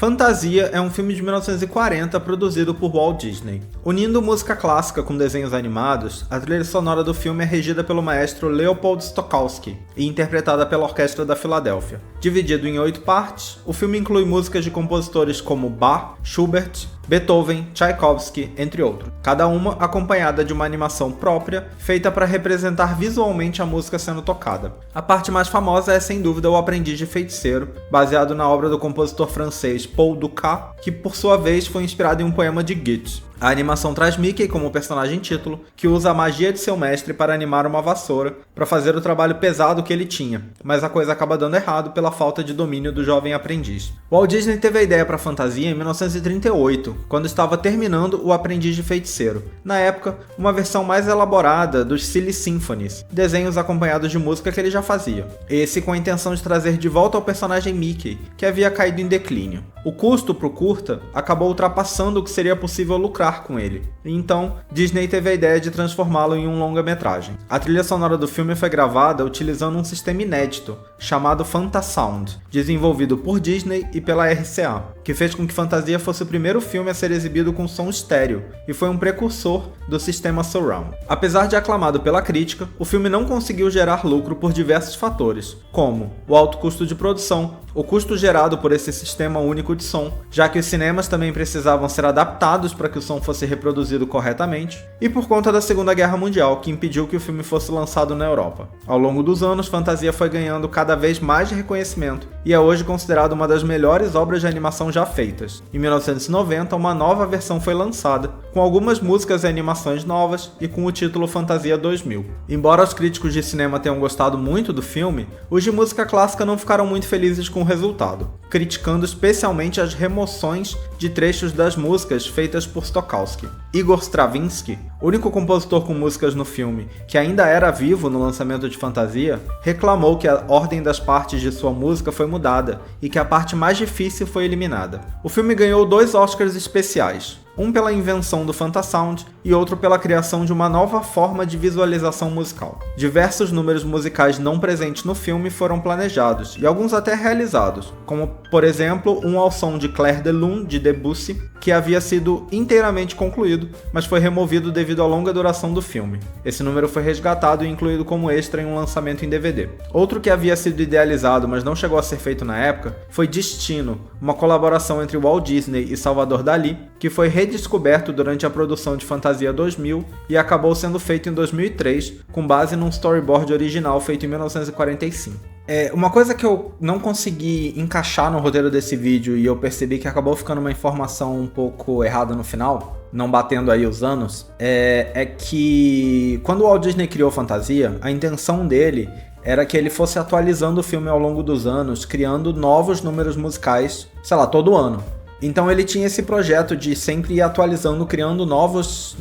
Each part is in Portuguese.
Fantasia é um filme de 1940 produzido por Walt Disney. Unindo música clássica com desenhos animados, a trilha sonora do filme é regida pelo maestro Leopold Stokowski e interpretada pela Orquestra da Filadélfia. Dividido em 8 partes, o filme inclui músicas de compositores como Bach, Schubert, Beethoven, Tchaikovsky, entre outros, cada uma acompanhada de uma animação própria, feita para representar visualmente a música sendo tocada. A parte mais famosa é sem dúvida O Aprendiz de Feiticeiro, baseado na obra do compositor francês Paul Dukas, que por sua vez foi inspirado em um poema de Goethe. A animação traz Mickey como personagem título, que usa a magia de seu mestre para animar uma vassoura, para fazer o trabalho pesado que ele tinha, mas a coisa acaba dando errado pela falta de domínio do jovem aprendiz. Walt Disney teve a ideia para a fantasia em 1938, quando estava terminando O Aprendiz de Feiticeiro. Na época, uma versão mais elaborada dos Silly Symphonies, desenhos acompanhados de música que ele já fazia. Esse com a intenção de trazer de volta ao personagem Mickey, que havia caído em declínio. O custo para o curta acabou ultrapassando o que seria possível lucrar com ele. Então, Disney teve a ideia de transformá-lo em um longa-metragem. A trilha sonora do filme foi gravada utilizando um sistema inédito, chamado Fantasound, desenvolvido por Disney e pela RCA, que fez com que Fantasia fosse o primeiro filme a ser exibido com som estéreo, e foi um precursor do sistema Surround. Apesar de aclamado pela crítica, o filme não conseguiu gerar lucro por diversos fatores, como o alto custo de produção, o custo gerado por esse sistema único de som, já que os cinemas também precisavam ser adaptados para que o som fosse reproduzido corretamente, e por conta da Segunda Guerra Mundial, que impediu que o filme fosse lançado na Europa. Ao longo dos anos, Fantasia foi ganhando cada vez mais reconhecimento, e é hoje considerado uma das melhores obras de animação já feitas. Em 1990, uma nova versão foi lançada, com algumas músicas e animações novas, e com o título Fantasia 2000. Embora os críticos de cinema tenham gostado muito do filme, os de música clássica não ficaram muito felizes com o resultado, criticando especialmente as remoções de trechos das músicas feitas por Stokowski. Igor Stravinsky, único compositor com músicas no filme que ainda era vivo no lançamento de Fantasia, reclamou que a ordem das partes de sua música foi mudada e que a parte mais difícil foi eliminada. O filme ganhou 2 Oscars especiais, um pela invenção do Fantasound e outro pela criação de uma nova forma de visualização musical. Diversos números musicais não presentes no filme foram planejados, e alguns até realizados, como, por exemplo, um ao som de Clair de Lune, de Debussy, que havia sido inteiramente concluído, mas foi removido devido à longa duração do filme. Esse número foi resgatado e incluído como extra em um lançamento em DVD. Outro que havia sido idealizado, mas não chegou a ser feito na época, foi Destino, uma colaboração entre Walt Disney e Salvador Dalí, que foi redescoberto durante a produção de Fantasia 2000 e acabou sendo feito em 2003, com base num storyboard original feito em 1945. Uma coisa que eu não consegui encaixar no roteiro desse vídeo e eu percebi que acabou ficando uma informação um pouco errada no final, não batendo aí os anos, é que quando o Walt Disney criou Fantasia, a intenção dele era que ele fosse atualizando o filme ao longo dos anos, criando novos números musicais, sei lá, todo ano. Então ele tinha esse projeto de sempre ir atualizando, criando novos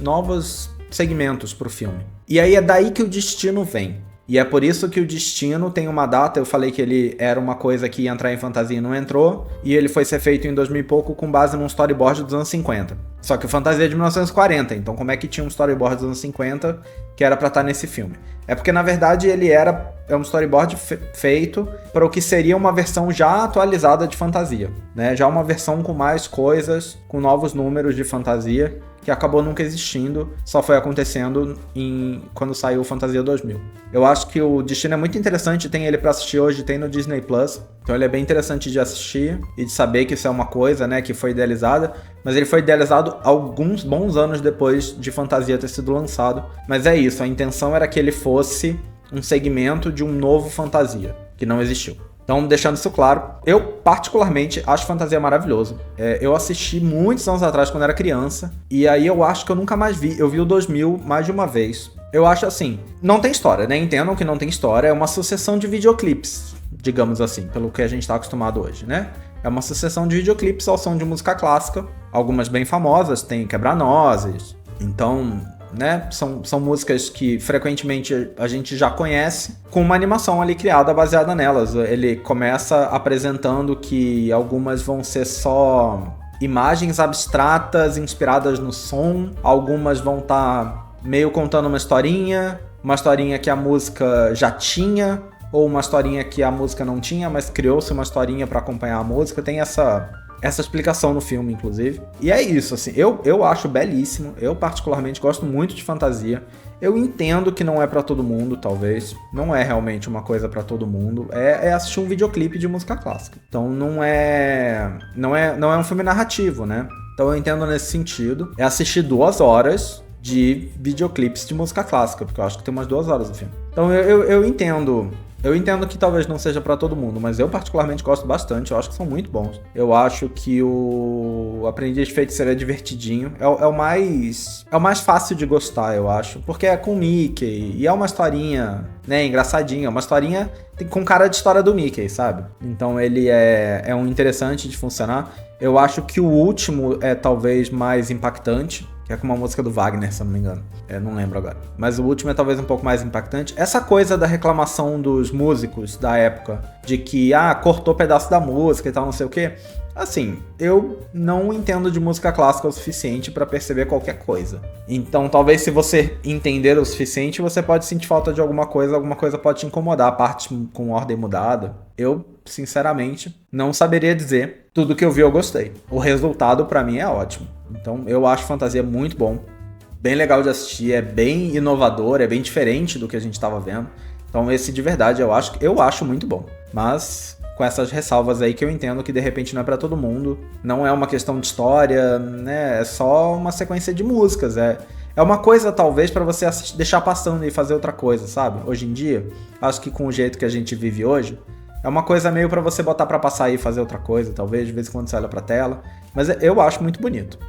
segmentos para o filme. E aí é daí que o Destino vem. E é por isso que o Destino tem uma data, eu falei que ele era uma coisa que ia entrar em Fantasia e não entrou, e ele foi ser feito em 2000 e pouco com base num storyboard dos anos 50. Só que o Fantasia é de 1940, então como é que tinha um storyboard dos anos 50 que era pra estar nesse filme? É porque na verdade ele é um storyboard feito para o que seria uma versão já atualizada de Fantasia, né? Já uma versão com mais coisas, com novos números de Fantasia, que acabou nunca existindo, só foi acontecendo quando saiu o Fantasia 2000. Eu acho que o Destino é muito interessante, tem ele pra assistir hoje, tem no Disney Plus, então ele é bem interessante de assistir e de saber que isso é uma coisa, né, que foi idealizada, mas ele foi idealizado alguns bons anos depois de Fantasia ter sido lançado, mas é isso, a intenção era que ele fosse um segmento de um novo Fantasia, que não existiu. Então, deixando isso claro, eu particularmente acho Fantasia maravilhoso. Eu assisti muitos anos atrás, quando era criança, e aí eu acho que eu nunca mais vi. Eu vi o 2000 mais de uma vez. Eu acho assim, não tem história, né? Entendam que não tem história, é uma sucessão de videoclipes, digamos assim, pelo que a gente tá acostumado hoje, né? É uma sucessão de videoclipes ao som de música clássica, algumas bem famosas, tem Quebra-Nozes, então, né, são músicas que frequentemente a gente já conhece, com uma animação ali criada baseada nelas. Ele começa apresentando que algumas vão ser só imagens abstratas inspiradas no som, algumas vão estar meio contando uma historinha que a música já tinha, ou uma historinha que a música não tinha, mas criou-se uma historinha para acompanhar a música. Tem essa essa explicação no filme, inclusive. E é isso, assim, eu acho belíssimo, eu particularmente gosto muito de fantasia. Eu entendo que não é pra todo mundo, talvez. Não é realmente uma coisa pra todo mundo. É assistir um videoclipe de música clássica. Então não é um filme narrativo, né? Então eu entendo nesse sentido. É assistir 2 horas de videoclipes de música clássica, porque eu acho que tem umas 2 horas do filme. Então eu entendo. Eu entendo que talvez não seja pra todo mundo, mas eu particularmente gosto bastante, eu acho que são muito bons. Eu acho que o Aprendiz de Feiticeiro é divertidinho, é o mais fácil de gostar, eu acho, porque é com o Mickey, e é uma historinha, né, engraçadinha, uma historinha com cara de história do Mickey, sabe? Então ele é um interessante de funcionar. Eu acho que o último é talvez mais impactante, que é com uma música do Wagner, se eu não me engano. Eu não lembro agora. Mas o último é talvez um pouco mais impactante. Essa coisa da reclamação dos músicos da época, de que, cortou pedaço da música e tal, não sei o quê. Assim, eu não entendo de música clássica o suficiente pra perceber qualquer coisa. Então, talvez se você entender o suficiente, você pode sentir falta de alguma coisa pode te incomodar, a parte com ordem mudada. Eu, sinceramente, não saberia dizer. Tudo que eu vi eu gostei. O resultado pra mim é ótimo. Então, eu acho fantasia muito bom. Bem legal de assistir, é bem inovador, é bem diferente do que a gente tava vendo. Então, esse de verdade eu acho muito bom. Mas com essas ressalvas aí que eu entendo que de repente não é pra todo mundo. Não é uma questão de história, né? É só uma sequência de músicas. É uma coisa, talvez, pra você deixar passando e fazer outra coisa, sabe? Hoje em dia, acho que com o jeito que a gente vive hoje, é uma coisa meio pra você botar pra passar e fazer outra coisa, talvez, de vez em quando você olha pra tela. Mas eu acho muito bonito.